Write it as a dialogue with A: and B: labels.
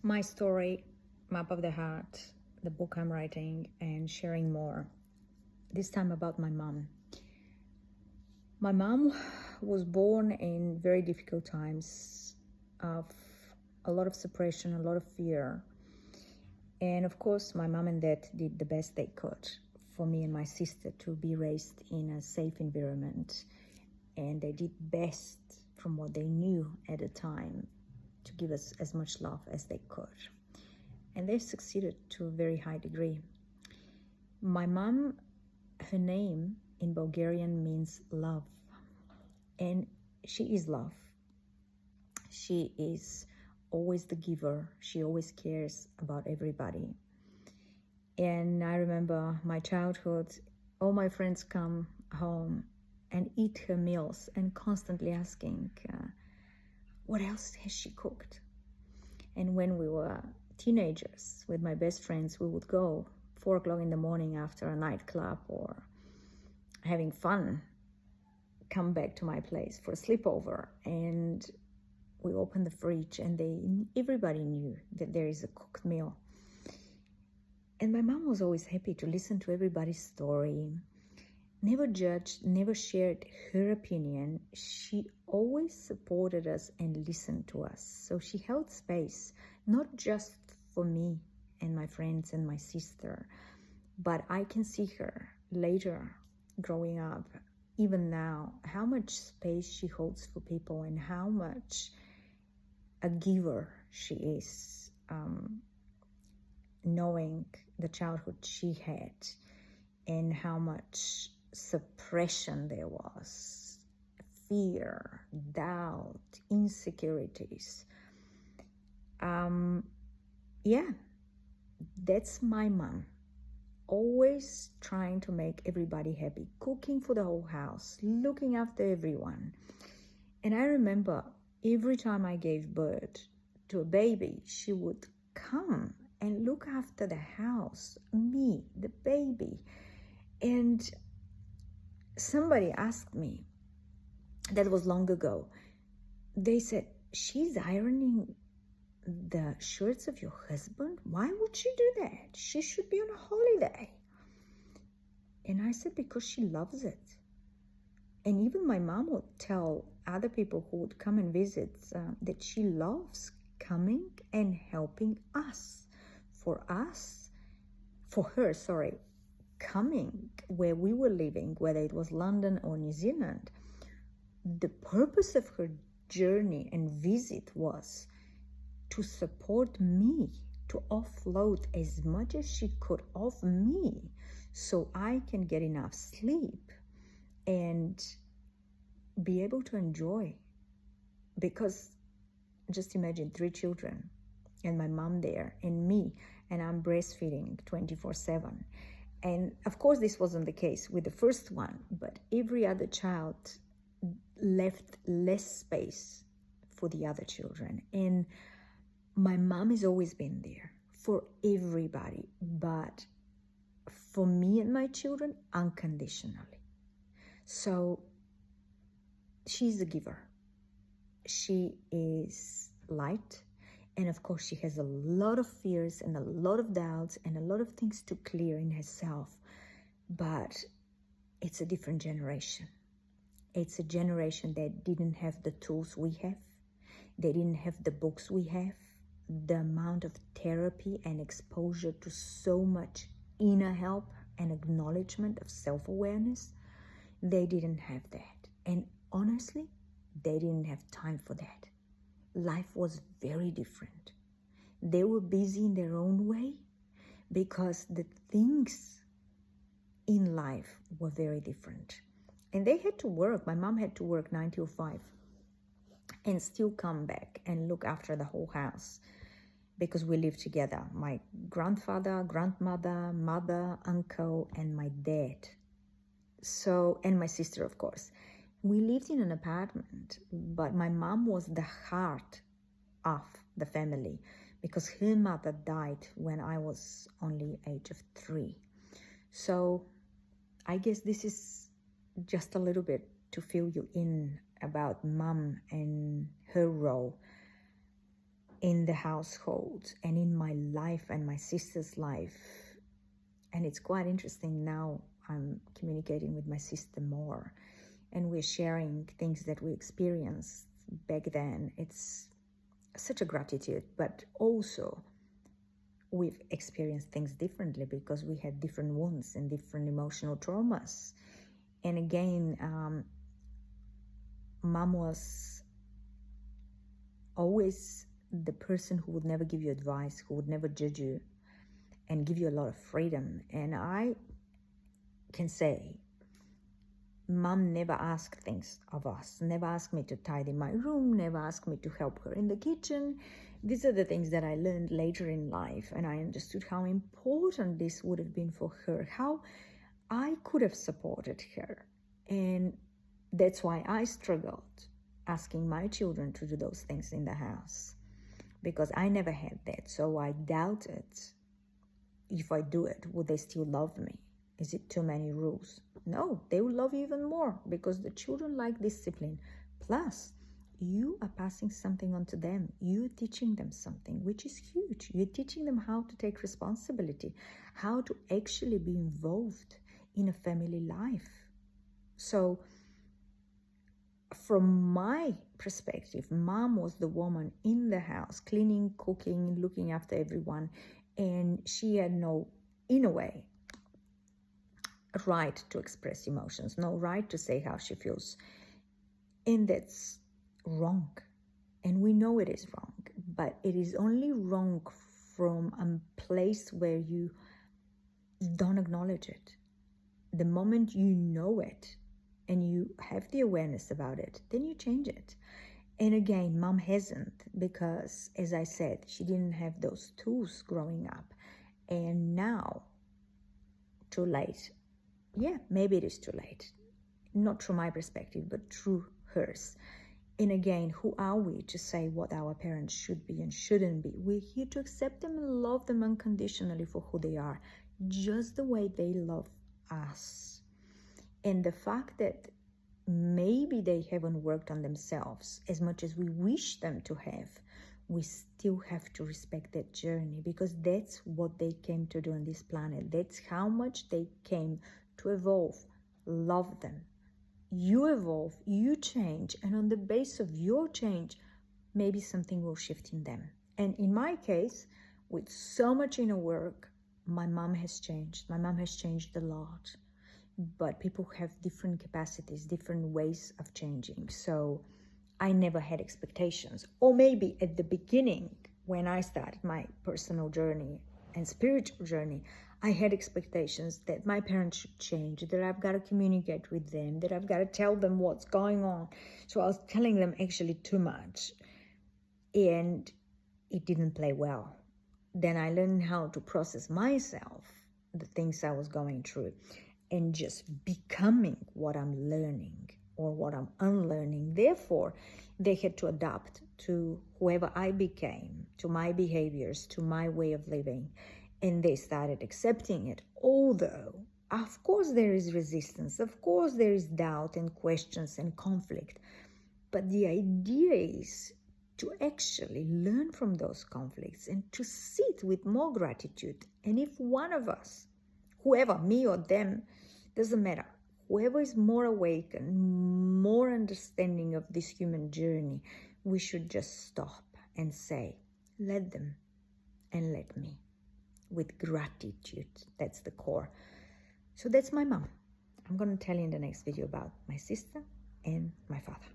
A: My story, Map of the Heart, the book I'm writing, and sharing more. This time about my mom. My mom was born in very difficult times of a lot of suppression, a lot of fear. And of course, my mom and dad did the best they could for me and my sister to be raised in a safe environment. And they did best from what they knew at the time to give us as much love as they could. And they succeeded to a very high degree. My mom, her name in Bulgarian means love. And she is love. She is always the giver. She always cares about everybody. And I remember my childhood, all my friends come home and eat her meals and constantly asking, what else has she cooked? And when we were teenagers with my best friends, we would go 4 o'clock in the morning after a nightclub or having fun, come back to my place for a sleepover, and we opened the fridge and everybody knew that there is a cooked meal. And my mom was always happy to listen to everybody's story, never judged, never shared her opinion. She always supported us and listened to us. So she held space, not just for me and my friends and my sister, but I can see her later growing up, even now, how much space she holds for people and how much a giver she is, knowing the childhood she had and how much suppression there was, fear, doubt, insecurities. Yeah, that's my mom. Always trying to make everybody happy, cooking for the whole house, looking after everyone. And I remember every time I gave birth to a baby, she would come and look after the house, me, the baby. And somebody asked me, that was long ago, they said, she's ironing the shirts of your husband? Why would she do that? She should be on a holiday. And I said, because she loves it. And even my mom would tell other people who would come and visit that she loves coming and helping us. For her, coming where we were living, whether it was London or New Zealand, the purpose of her journey and visit was to support me, to offload as much as she could of me so I can get enough sleep and be able to enjoy. Because just imagine 3 children and my mom there and me, and I'm breastfeeding 24/7. And of course this wasn't the case with the first one, but every other child left less space for the other children. And my mom has always been there for everybody, but for me and my children, unconditionally. So she's a giver. She is light. And of course, she has a lot of fears and a lot of doubts and a lot of things to clear in herself. But it's a different generation. It's a generation that didn't have the tools we have. They didn't have the books we have. The amount of therapy and exposure to so much inner help and acknowledgement of self-awareness. They didn't have that. And honestly, they didn't have time for that. Life was very different. They were busy in their own way because the things in life were very different. And they had to work. My mom had to work 9 to 5 and still come back and look after the whole house because we lived together. My grandfather, grandmother, mother, uncle, and my dad. So, and my sister, of course. We lived in an apartment, but my mom was the heart of the family because her mother died when I was only age of 3. So I guess this is just a little bit to fill you in about mom and her role. in the household and in my life and my sister's life. And it's quite interesting now. I'm communicating with my sister more, and we're sharing things that we experienced back then. It's such a gratitude, but also we've experienced things differently because we had different wounds and different emotional traumas. And again, Mom was always the person who would never give you advice, who would never judge you, and give you a lot of freedom. And I can say, Mom never asked things of us, never asked me to tidy my room, never asked me to help her in the kitchen. These are the things that I learned later in life, and I understood how important this would have been for her, how I could have supported her. And that's why I struggled asking my children to do those things in the house, because I never had that. So I doubted, if I do it, would they still love me? Is it too many rules? No, they will love you even more, because the children like discipline. Plus, you are passing something on to them. You're teaching them something, which is huge. You're teaching them how to take responsibility, how to actually be involved in a family life. So from my perspective, Mom was the woman in the house, cleaning, cooking, looking after everyone, and she had no, in a way, right to express emotions, no right to say how she feels. And that's wrong. And we know it is wrong, but it is only wrong from a place where you don't acknowledge it. The moment you know it and you have the awareness about it, then you change it. And again, Mom hasn't, because, as I said, she didn't have those tools growing up. And now, too late. Yeah, maybe it is too late. Not through my perspective, but through hers. And again, who are we to say what our parents should be and shouldn't be? We're here to accept them and love them unconditionally for who they are, just the way they love us. And the fact that maybe they haven't worked on themselves as much as we wish them to have, we still have to respect that journey, because that's what they came to do on this planet. That's how much they came to evolve. Love them. You evolve, you change, and on the base of your change, maybe something will shift in them. And in my case, with so much inner work, my mom has changed. My mom has changed a lot. But people have different capacities, different ways of changing. So I never had expectations. Or maybe at the beginning, when I started my personal journey and spiritual journey, I had expectations that my parents should change, that I've got to communicate with them, that I've got to tell them what's going on. So I was telling them actually too much, and it didn't play well. Then I learned how to process myself, the things I was going through, and just becoming what I'm learning or what I'm unlearning. Therefore, they had to adapt to whoever I became, to my behaviors, to my way of living. And they started accepting it. Although, of course, there is resistance. Of course, there is doubt and questions and conflict. But the idea is to actually learn from those conflicts and to sit with more gratitude. And if one of us, whoever, me or them, doesn't matter, whoever is more awake and more understanding of this human journey, we should just stop and say, let them and let me, with gratitude. That's the core. So that's my mom. I'm going to tell you in the next video about my sister and my father.